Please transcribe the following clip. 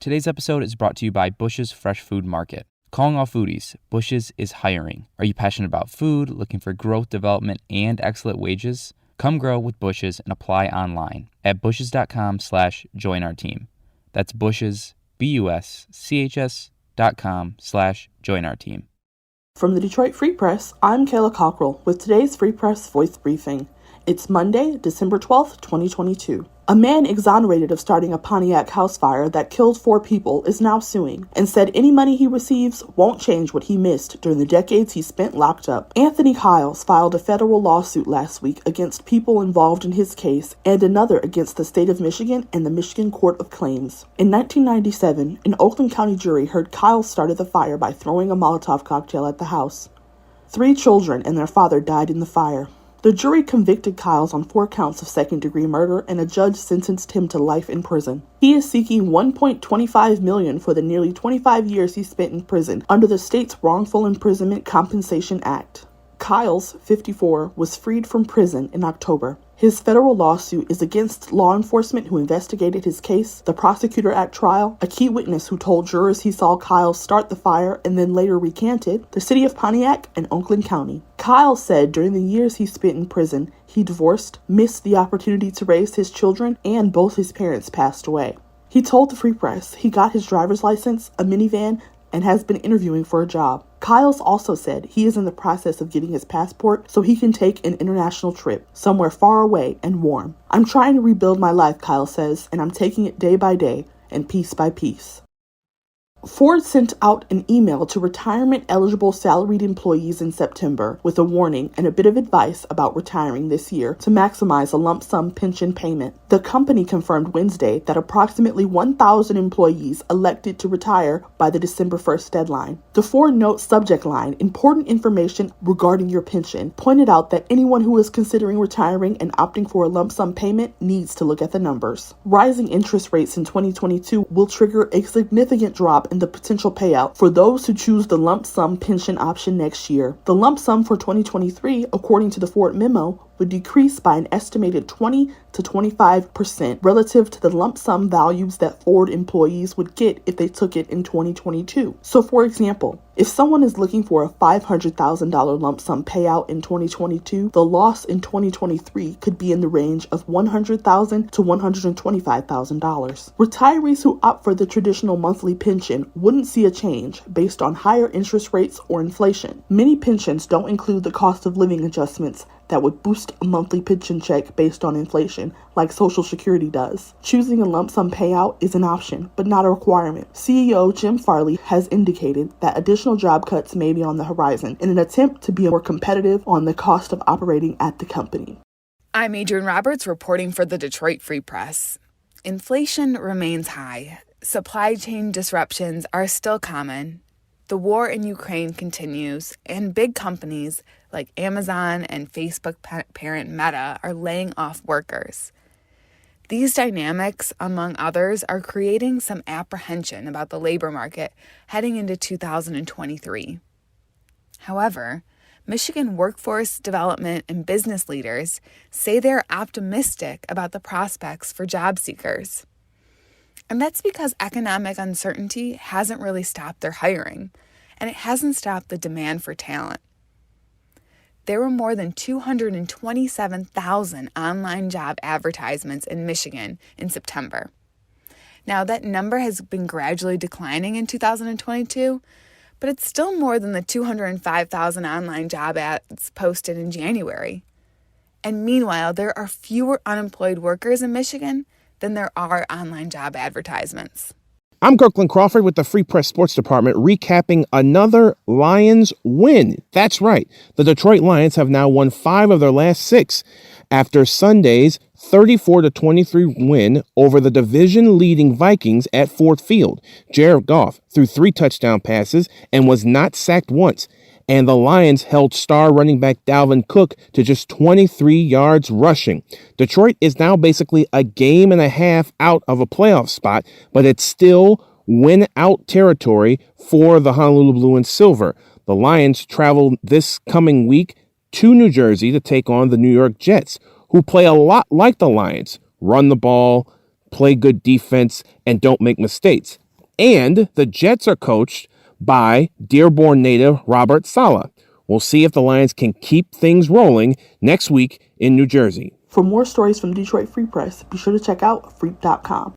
Today's episode is brought to you by Bush's Fresh Food Market. Calling all foodies, Bush's is hiring. Are you passionate about food, looking for growth, development, and excellent wages? Come grow with Bush's and apply online at bushes.com/join our team. That's Bush's, BUSCHS.com/join our team. From the Detroit Free Press, I'm Kayla Cockrell with today's Free Press Voice Briefing. It's Monday, December 12th, 2022. A man exonerated of starting a Pontiac house fire that killed 4 people is now suing and said any money he receives won't change what he missed during the decades he spent locked up. Anthony Kiles filed a federal lawsuit last week against people involved in his case and another against the state of Michigan and the Michigan Court of Claims. In 1997, an Oakland County jury heard Kiles started the fire by throwing a Molotov cocktail at the house. 3 children and their father died in the fire. The jury convicted Kiles on 4 counts of second-degree murder, and a judge sentenced him to life in prison. He is seeking $1.25 million for the nearly 25 years he spent in prison under the state's Wrongful Imprisonment Compensation Act. Kiles, 54, was freed from prison in October. His federal lawsuit is against law enforcement who investigated his case, the prosecutor at trial, a key witness who told jurors he saw Kiles start the fire and then later recanted, the city of Pontiac, and Oakland County. Kiles said during the years he spent in prison, he divorced, missed the opportunity to raise his children, and both his parents passed away. He told the Free Press he got his driver's license, a minivan, and has been interviewing for a job. Kiles also said he is in the process of getting his passport so he can take an international trip, somewhere far away and warm. I'm trying to rebuild my life, Kiles says, and I'm taking it day by day and piece by piece. Ford sent out an email to retirement-eligible salaried employees in September with a warning and a bit of advice about retiring this year to maximize a lump sum pension payment. The company confirmed Wednesday that approximately 1,000 employees elected to retire by the December 1st deadline. The Ford Note subject line, important information regarding your pension, pointed out that anyone who is considering retiring and opting for a lump sum payment needs to look at the numbers. Rising interest rates in 2022 will trigger a significant drop in the potential payout for those who choose the lump sum pension option next year. The lump sum for 2023, according to the Ford memo, would decrease by an estimated 20 to 25% relative to the lump sum values that Ford employees would get if they took it in 2022. So for example, if someone is looking for a $500,000 lump sum payout in 2022, the loss in 2023 could be in the range of $100,000 to $125,000. Retirees who opt for the traditional monthly pension wouldn't see a change based on higher interest rates or inflation. Many pensions don't include the cost of living adjustments that would boost a monthly pension check based on inflation, like Social Security does. Choosing a lump sum payout is an option, but not a requirement. CEO Jim Farley has indicated that additional job cuts may be on the horizon in an attempt to be more competitive on the cost of operating at the company. I'm Adrienne Roberts reporting for the Detroit Free Press. Inflation remains high. Supply chain disruptions are still common. The war in Ukraine continues, and big companies like Amazon and Facebook parent Meta are laying off workers. These dynamics, among others, are creating some apprehension about the labor market heading into 2023. However, Michigan workforce development and business leaders say they're optimistic about the prospects for job seekers. And that's because economic uncertainty hasn't really stopped their hiring, and it hasn't stopped the demand for talent. There were more than 227,000 online job advertisements in Michigan in September. Now, that number has been gradually declining in 2022, but it's still more than the 205,000 online job ads posted in January. And meanwhile, there are fewer unemployed workers in Michigan than there are online job advertisements. I'm Kirkland Crawford with the Free Press Sports Department recapping another Lions win. That's right. The Detroit Lions have now won 5 of their last 6 after Sunday's 34-23 win over the division-leading Vikings at Ford Field. Jared Goff threw 3 touchdown passes and was not sacked once. And the Lions held star running back Dalvin Cook to just 23 yards rushing. Detroit is now basically a game and a half out of a playoff spot, but it's still win-out territory for the Honolulu Blue and Silver. The Lions travel this coming week to New Jersey to take on the New York Jets, who play a lot like the Lions, run the ball, play good defense, and don't make mistakes. And the Jets are coached by Dearborn native Robert Saleh. We'll see if the Lions can keep things rolling next week in New Jersey. For more stories from Detroit Free Press, be sure to check out freep.com.